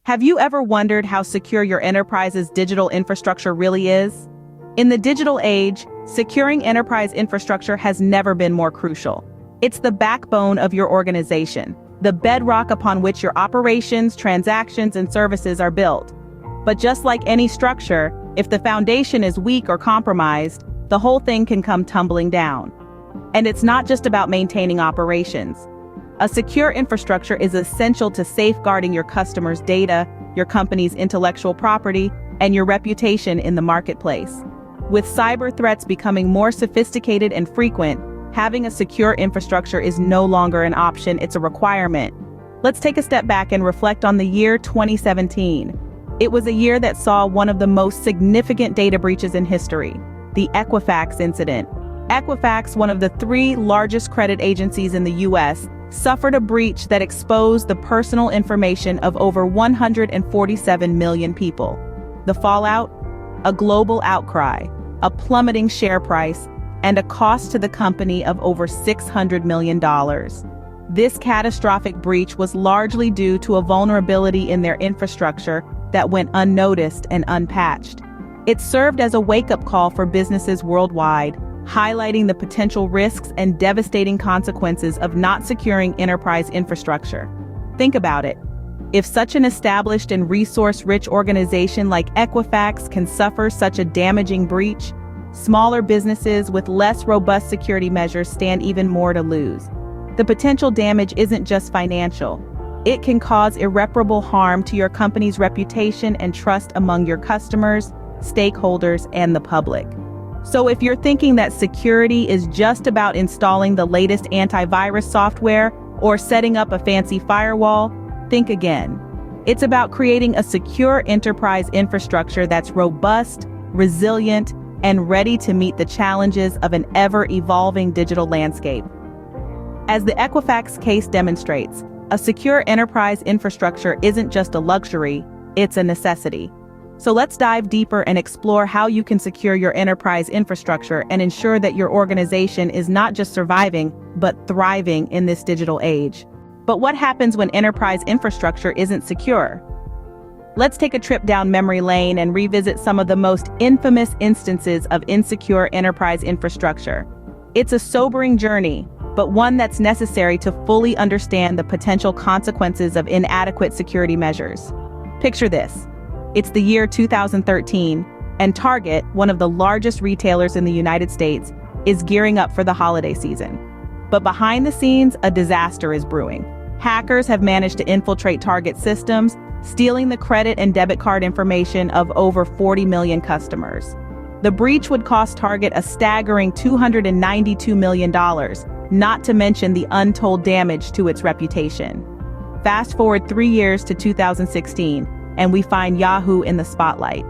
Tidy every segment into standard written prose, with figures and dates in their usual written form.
Have you ever wondered how secure your enterprise's digital infrastructure really is? In the digital age, securing enterprise infrastructure has never been more crucial. It's the backbone of your organization, the bedrock upon which your operations, transactions, and services are built. But just like any structure, if the foundation is weak or compromised, the whole thing can come tumbling down. And it's not just about maintaining operations. A secure infrastructure is essential to safeguarding your customers' data, your company's intellectual property, and your reputation in the marketplace. With cyber threats becoming more sophisticated and frequent, having a secure infrastructure is no longer an option, it's a requirement. Let's take a step back and reflect on the year 2017. It was a year that saw one of the most significant data breaches in history, the Equifax incident. Equifax, one of the 3 largest credit agencies in the U.S., suffered a breach that exposed the personal information of over 147 million people. The fallout? A global outcry, a plummeting share price, and a cost to the company of over $600 million. This catastrophic breach was largely due to a vulnerability in their infrastructure that went unnoticed and unpatched. It served as a wake-up call for businesses worldwide, highlighting the potential risks and devastating consequences of not securing enterprise infrastructure. Think about it. If such an established and resource-rich organization like Equifax can suffer such a damaging breach, smaller businesses with less robust security measures stand even more to lose. The potential damage isn't just financial. It can cause irreparable harm to your company's reputation and trust among your customers, stakeholders, and the public. So if you're thinking that security is just about installing the latest antivirus software or setting up a fancy firewall, think again. It's about creating a secure enterprise infrastructure that's robust, resilient, and ready to meet the challenges of an ever-evolving digital landscape. As the Equifax case demonstrates, a secure enterprise infrastructure isn't just a luxury, it's a necessity. So let's dive deeper and explore how you can secure your enterprise infrastructure and ensure that your organization is not just surviving, but thriving in this digital age. But what happens when enterprise infrastructure isn't secure? Let's take a trip down memory lane and revisit some of the most infamous instances of insecure enterprise infrastructure. It's a sobering journey, but one that's necessary to fully understand the potential consequences of inadequate security measures. Picture this. It's the year 2013, and Target, one of the largest retailers in the United States, is gearing up for the holiday season. But behind the scenes, a disaster is brewing. Hackers have managed to infiltrate Target systems, stealing the credit and debit card information of over 40 million customers. The breach would cost Target a staggering $292 million, not to mention the untold damage to its reputation. Fast forward 3 years to 2016, and we find Yahoo in the spotlight.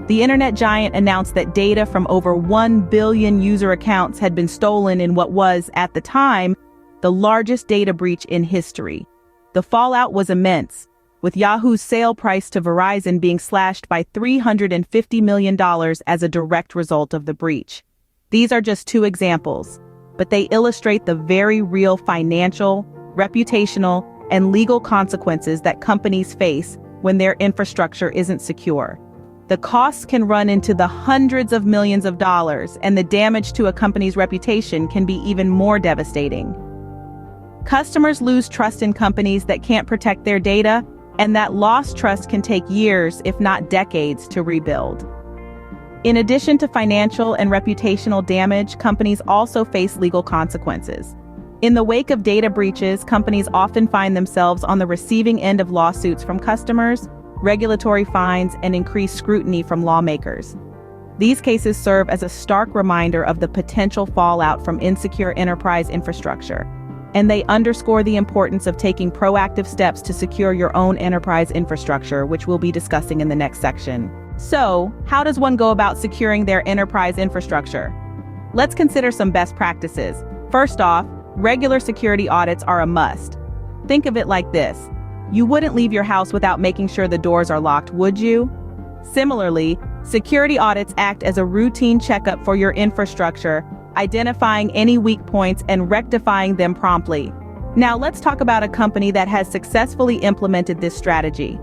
The internet giant announced that data from over 1 billion user accounts had been stolen in what was, at the time, the largest data breach in history. The fallout was immense, with Yahoo's sale price to Verizon being slashed by $350 million as a direct result of the breach. These are just 2 examples, but they illustrate the very real financial, reputational, and legal consequences that companies face when their infrastructure isn't secure. The costs can run into the hundreds of millions of dollars, and the damage to a company's reputation can be even more devastating. Customers lose trust in companies that can't protect their data, and that lost trust can take years, if not decades, to rebuild. In addition to financial and reputational damage, companies also face legal consequences. In the wake of data breaches, companies often find themselves on the receiving end of lawsuits from customers, regulatory fines, and increased scrutiny from lawmakers. These cases serve as a stark reminder of the potential fallout from insecure enterprise infrastructure, and they underscore the importance of taking proactive steps to secure your own enterprise infrastructure, which we'll be discussing in the next section. So, how does one go about securing their enterprise infrastructure? Let's consider some best practices. First off, regular security audits are a must. Think of it like this. You wouldn't leave your house without making sure the doors are locked, would you? Similarly, security audits act as a routine checkup for your infrastructure, identifying any weak points and rectifying them promptly. Now let's talk about a company that has successfully implemented this strategy,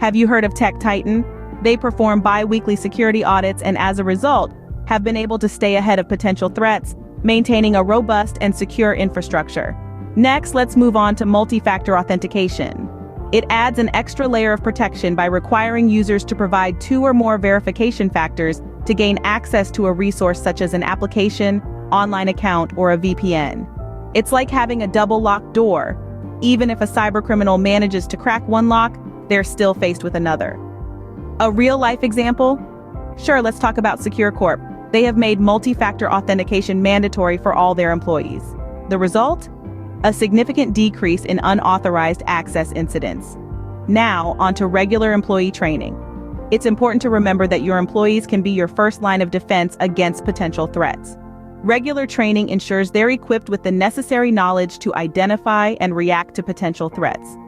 Have you heard of Tech Titan? They perform bi-weekly security audits and as a result, have been able to stay ahead of potential threats, maintaining a robust and secure infrastructure. Next, let's move on to multi-factor authentication. It adds an extra layer of protection by requiring users to provide 2 or more verification factors to gain access to a resource such as an application, online account, or a VPN. It's like having a double-locked door. Even if a cybercriminal manages to crack one lock, they're still faced with another. A real-life example? Sure, let's talk about SecureCorp. They have made multi-factor authentication mandatory for all their employees. The result? A significant decrease in unauthorized access incidents. Now, onto regular employee training. It's important to remember that your employees can be your first line of defense against potential threats. Regular training ensures they're equipped with the necessary knowledge to identify and react to potential threats.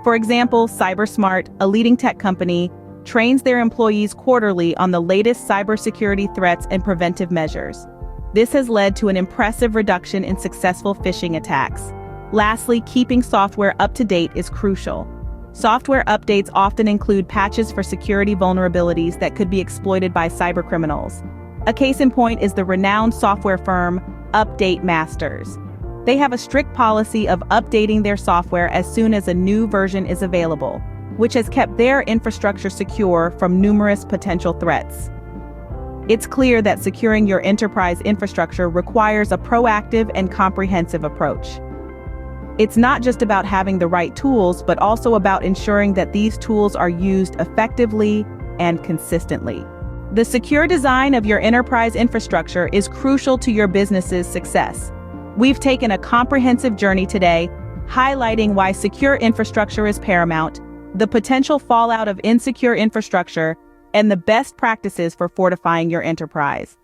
For example, CyberSmart, a leading tech company, trains their employees quarterly on the latest cybersecurity threats and preventive measures. This has led to an impressive reduction in successful phishing attacks. Lastly, keeping software up to date is crucial. Software updates often include patches for security vulnerabilities that could be exploited by cybercriminals. A case in point is the renowned software firm Update Masters. They have a strict policy of updating their software as soon as a new version is available, which has kept their infrastructure secure from numerous potential threats. It's clear that securing your enterprise infrastructure requires a proactive and comprehensive approach. It's not just about having the right tools, but also about ensuring that these tools are used effectively and consistently. The secure design of your enterprise infrastructure is crucial to your business's success. We've taken a comprehensive journey today, highlighting why secure infrastructure is paramount, the potential fallout of insecure infrastructure, and the best practices for fortifying your enterprise.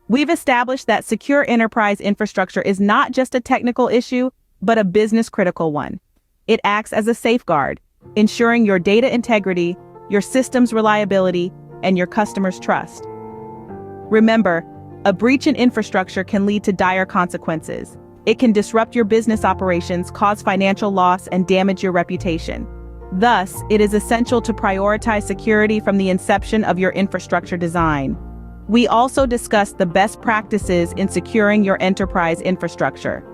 We've established that secure enterprise infrastructure is not just a technical issue, but a business-critical one. It acts as a safeguard, ensuring your data integrity, your system's reliability, and your customers' trust. Remember, a breach in infrastructure can lead to dire consequences. It can disrupt your business operations, cause financial loss, and damage your reputation. Thus, it is essential to prioritize security from the inception of your infrastructure design. We also discussed the best practices in securing your enterprise infrastructure.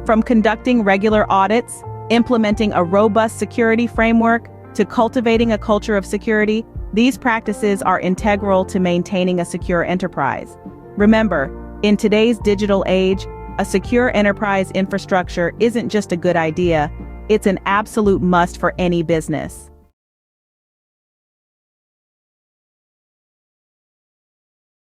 From conducting regular audits, implementing a robust security framework, to cultivating a culture of security, these practices are integral to maintaining a secure enterprise. Remember, in today's digital age, a secure enterprise infrastructure isn't just a good idea, it's an absolute must for any business.